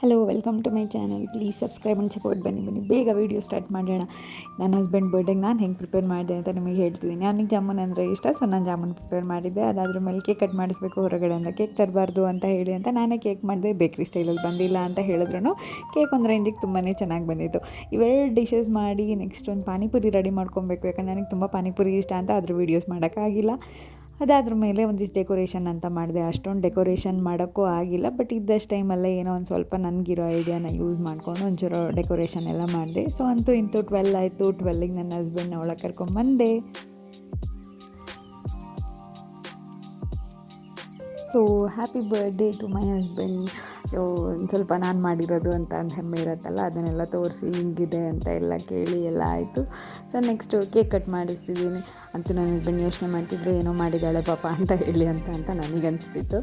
Hello welcome to my channel. Please subscribe and support. ಬನ್ನಿ ಬೇಗ video start ಮಾಡೋಣ. ನನ್ನ ಹಸ್ಬೆಂಡ್ ಬರ್ಡೇಗೆ ನಾನು ಹೆಂಗೆ ಪ್ರಿಪೇರ್ ಮಾಡಿದೆ ಅಂತ ನಿಮಗೆ ಹೇಳ್ತಿದ್ದೀನಿ. ನನಗೆ ಜಾಮೂನ್ ಅಂದರೆ ಇಷ್ಟ, ಸೊ ನಾನು ಜಾಮೂನ್ ಪ್ರಿಪೇರ್ ಮಾಡಿದ್ದೆ. ಅದಾದ್ರ ಮೇಲೆ ಕೇಕ್ ಕಟ್ ಮಾಡಿಸ್ಬೇಕು ಹೊರಗಡೆಯಿಂದ. ಕೇಕ್ ತರಬಾರ್ದು ಅಂತ ಹೇಳಿ ಅಂತ ನಾನೇ ಕೇಕ್ ಮಾಡಿದೆ. ಬೇಕ್ರಿ ಸ್ಟೈಲಲ್ಲಿ ಬಂದಿಲ್ಲ ಅಂತ ಹೇಳಿದ್ರು ಕೇಕ್ ಒಂದು ರೇಂಜಿಗೆ ತುಂಬಾ ಚೆನ್ನಾಗಿ ಬಂದಿತ್ತು. ಇವೆರಡು ಡಿಶಸ್ ಮಾಡಿ ನೆಕ್ಸ್ಟ್ ಒಂದು ಪಾನಿಪುರಿ ರೆಡಿ ಮಾಡ್ಕೊಬೇಕು. ಯಾಕಂದರೆ ನನಗೆ ತುಂಬ ಪಾನಿಪುರಿ ಇಷ್ಟ ಅಂತ ಅದ್ರ ವೀಡಿಯೋಸ್ ಮಾಡೋಕ್ಕಾಗಿಲ್ಲ. ಅದಾದ್ರ ಮೇಲೆ ಒಂದಿಷ್ಟು ಡೆಕೋರೇಷನ್ ಅಂತ ಮಾಡಿದೆ. ಅಷ್ಟೊಂದು ಡೆಕೋರೇಷನ್ ಮಾಡೋಕ್ಕೂ ಆಗಿಲ್ಲ, ಬಟ್ ಇದ್ದಷ್ಟು ಟೈಮಲ್ಲೇ ಏನೋ ಒಂದು ಸ್ವಲ್ಪ ನನಗಿರೋ ಐಡಿಯಾನ ಯೂಸ್ ಮಾಡಿಕೊಂಡು ಒಂಚೂರು ಡೆಕೋರೇಷನ್ ಎಲ್ಲ ಮಾಡಿದೆ. ಸೊ ಅಂತೂ ಇಂತೂ 12 ಆಯಿತು. 12ಗೆ ನನ್ನ ಹಸ್ಬೆಂಡ್ನ ಒಳಗೆ ಕರ್ಕೊಂಬಂದೆ. So happy birthday to my husband. ಒಂದು ಸ್ವಲ್ಪ ನಾನು ಮಾಡಿರೋದು ಅಂತ ಒಂದು ಹೆಮ್ಮೆ ಇರುತ್ತಲ್ಲ, ಅದನ್ನೆಲ್ಲ ತೋರಿಸಿ ಹಿಂಗಿದೆ ಅಂತ ಎಲ್ಲ ಕೇಳಿ ಎಲ್ಲ ಆಯಿತು. ಸೊ ನೆಕ್ಸ್ಟು ಕೇಕ್ ಕಟ್ ಮಾಡಿಸ್ತಿದ್ದೀನಿ. ಅಂತೂ ನನ್ನ ಹಸ್ಬೆಂಡ್ ಯೋಚನೆ ಮಾಡ್ತಿದ್ರು ಏನೋ ಮಾಡಿದ್ದಾಳೆ ಪಾಪ ಅಂತ ಹೇಳಿ ಅಂತ ನನಗನ್ನಿಸ್ತಿತ್ತು.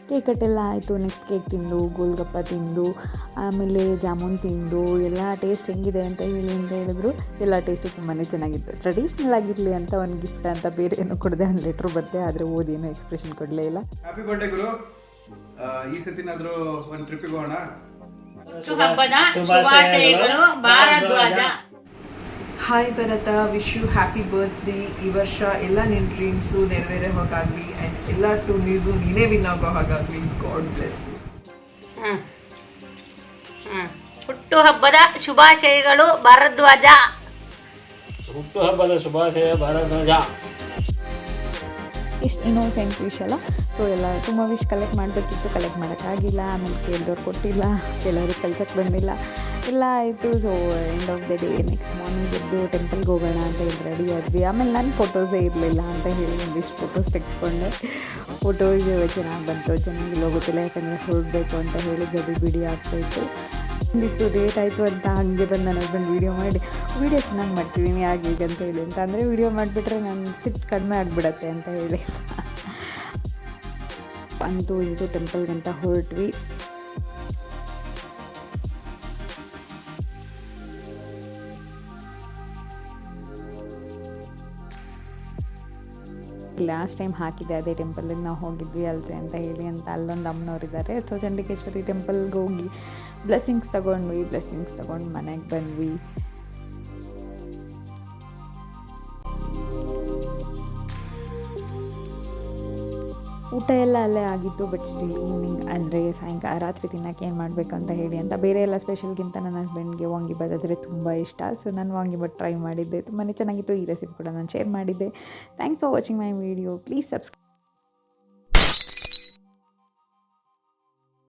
ಕೇಕ್ ಕಟ್ಟೆಲ್ಲ ಆಯಿತು. ನೆಕ್ಸ್ಟ್ ಕೇಕ್ ತಿಂದು, ಗೋಲ್ಗಪ್ಪ ತಿಂದು, ಆಮೇಲೆ ಜಾಮೂನ್ ತಿಂದು ಎಲ್ಲ ಟೇಸ್ಟ್ ಹೆಂಗಿದೆ ಅಂತ ಹೇಳಿದ್ರು. ಎಲ್ಲ ಟೇಸ್ಟು ತುಂಬಾ ಚೆನ್ನಾಗಿತ್ತು. ಟ್ರೆಡಿಷ್ನಲ್ ಆಗಿರಲಿ ಅಂತ ಒಂದು ಗಿಫ್ಟ್ ಅಂತ ಬೇರೆ ಏನೋ ಕೊಡದೆ, ಒಂದು ಲೆಟ್ರ್ ಬರುತ್ತೆ. ಆದರೆ ಓದೇನೋ ಎಕ್ಸ್ಪ್ರೆಷನ್ ಕೊಡಲೇ ಇಲ್ಲ. ಹ್ಯಾಪಿ ಬರ್ಡೇ ಗುರು. ಈ ಸತಿನಾದರೂ ಒಂದು ಟ್ರಿಪ್ಪಿಗೆ ಹೋಗೋಣ. ಶುಭಾಶಯಗಳು Bharadwaj. Hi Bharat, wish you happy birthday. ಈ ವರ್ಷ ಎಲ್ಲ ನಿನ್ನ ಡ್ರೀಮ್ಸು ನೆರವೇರೋ ಹಾಗಾಗಲಿ ಆ್ಯಂಡ್ ಎಲ್ಲ ಟೂರ್ನೀಸು ನೀನೇ ವಿನ್ ಆಗೋ ಹಾಗಾಗಲಿ. God bless you. ಹುಟ್ಟುಹಬ್ಬದ ಶುಭಾಶಯಗಳು ಭಾರದ್ವಾಜ. ಹುಟ್ಟುಹಬ್ಬದ ಶುಭಾಶಯ ಭಾರದ್ವಾಜ. ಇಷ್ಟು ಇನ್ನೋಸೆಂಟ್ ವಿಶ್ ಅಲ್ಲ. ಸೊ ಎಲ್ಲ ತುಂಬ ವಿಶ್ ಕಲೆಕ್ಟ್ ಮಾಡಬೇಕಿತ್ತು, ಕಲೆಕ್ಟ್ ಮಾಡೋಕ್ಕಾಗಿಲ್ಲ. ಆಮೇಲೆ ಕೇಳಿದವ್ರು ಕೊಟ್ಟಿಲ್ಲ, ಕೆಲವ್ರಿಗೆ ಕಲ್ಸಕ್ಕೆ ಬಂದಿಲ್ಲ, ಎಲ್ಲ ಆಯಿತು. So end of the day next morning ಎದ್ದು ಟೆಂಪಲ್ಗೆ ಹೋಗೋಣ ಅಂತ ಹೇಳಿ ರೆಡಿ ಆದ್ವಿ. ಆಮೇಲೆ ನನ್ನ ಫೋಟೋಸೇ ಇರಲಿಲ್ಲ ಅಂತ ಹೇಳಿ ಒಂದಿಷ್ಟು ಫೋಟೋಸ್ ತೆಗೆದುಕೊಂಡೆ. ಫೋಟೋಸ್ ಚೆನ್ನಾಗಿ ಬಂತು, ಚೆನ್ನಾಗಿಲ್ಲ ಗೊತ್ತಿಲ್ಲ, ಯಾಕಂದರೆ ಹೊರಡಬೇಕು ಅಂತ ಹೇಳಿ ಗಡಿ ಬಿಡಿ ಆಗ್ತಾಯಿತ್ತು. ಒಂದಿತ್ತು ಲೇಟ್ ಆಯಿತು ಅಂತ ಹಾಗೆ ಬಂದು ನನ್ನ ಹಸ್ಬೆಂಡ್ ವೀಡಿಯೋ ಚೆನ್ನಾಗಿ ಮಾಡ್ತಿದ್ದೀನಿ ಹಾಗೆ ಹೀಗೆ ಅಂತ ಹೇಳಿ ಅಂದರೆ ವೀಡಿಯೋ ಮಾಡಿಬಿಟ್ರೆ ನನ್ನ ಸಿಟ್ಟು ಕಡಿಮೆ ಆಗಿಬಿಡತ್ತೆ ಅಂತ ಹೇಳಿ ಅಂತೂ ಇಂತೂ ಟೆಂಪಲ್ಗಂತ ಹೊರಟ್ವಿ. ಲಾಸ್ಟ್ ಟೈಮ್ ಹಾಕಿದ್ದೆ ಅದೇ ಟೆಂಪಲ್ಗೆ ನಾವು ಹೋಗಿದ್ವಿ ಅಲ್ಸೆ ಅಂತ ಹೇಳಿ ಅಲ್ಲೊಂದು ಅಮ್ಮನವ್ರಿದ್ದಾರೆ. ಸೊ ಚಂಡಿಕೇಶ್ವರಿ ಟೆಂಪಲ್ಗೆ ಹೋಗಿ ಬ್ಲೆಸ್ಸಿಂಗ್ಸ್ ತೊಗೊಂಡು ಮನೆಗೆ ಬಂದ್ವಿ. ಊಟ ಎಲ್ಲ ಅಲ್ಲೇ ಆಗಿತ್ತು, ಬಟ್ ಸ್ಟಿಲ್ ಈವ್ನಿಂಗ್ ಅಂದರೆ ಸಾಯಂಕಾಲ ರಾತ್ರಿ ತಿನ್ನೋಕ್ಕೆ ಏನು ಮಾಡಬೇಕು ಅಂತ ಹೇಳಿ ಅಂತ ಬೇರೆ ಎಲ್ಲ ಸ್ಪೆಷಲ್ಗಿಂತ ನನ್ನ ಹಸ್ಬೆಂಡ್ಗೆ ವಾಂಗಿಬಾತ್ ಅಂದರೆ ತುಂಬ ಇಷ್ಟ. ಸೊ ನಾನು ವಾಂಗಿಬಾತ್ ಟ್ರೈ ಮಾಡಿದ್ದೆ, ತುಂಬಾ ಚೆನ್ನಾಗಿತ್ತು. ಈ ರೆಸಿಪಿ ಕೂಡ ನಾನು ಶೇರ್ ಮಾಡಿದ್ದೆ. Thanks for watching my video. Please subscribe.